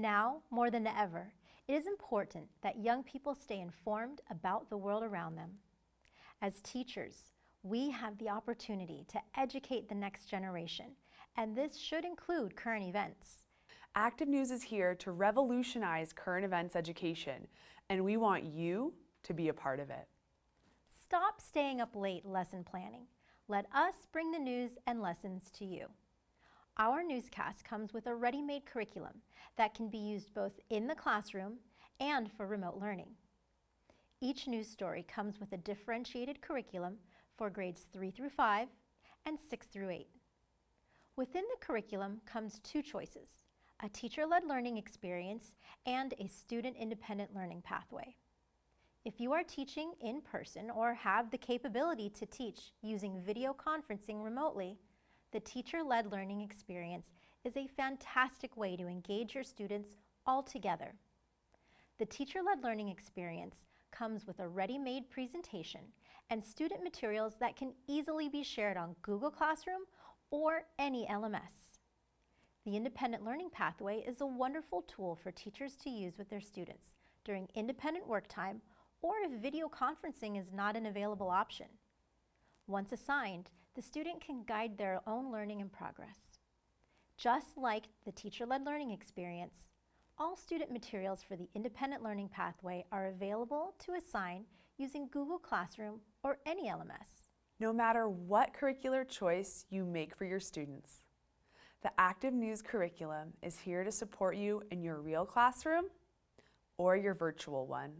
Now, more than ever, it is important that young people stay informed about the world around them. As teachers, we have the opportunity to educate the next generation, and this should include current events. Active News is here to revolutionize current events education, and we want you to be a part of it. Stop staying up late lesson planning. Let us bring the news and lessons to you. Our newscast comes with a ready-made curriculum that can be used both in the classroom and for remote learning. Each news story comes with a differentiated curriculum for grades 3 through 5 and 6 through 8. Within the curriculum comes two choices: a teacher-led learning experience and a student-independent learning pathway. If you are teaching in person or have the capability to teach using video conferencing remotely, the teacher-led learning experience is a fantastic way to engage your students all together. The teacher-led learning experience comes with a ready-made presentation and student materials that can easily be shared on Google Classroom or any LMS. The independent learning pathway is a wonderful tool for teachers to use with their students during independent work time or if video conferencing is not an available option. Once assigned, the student can guide their own learning and progress. Just like the teacher-led learning experience, all student materials for the independent learning pathway are available to assign using Google Classroom or any LMS. No matter what curricular choice you make for your students, the Active News curriculum is here to support you in your real classroom or your virtual one.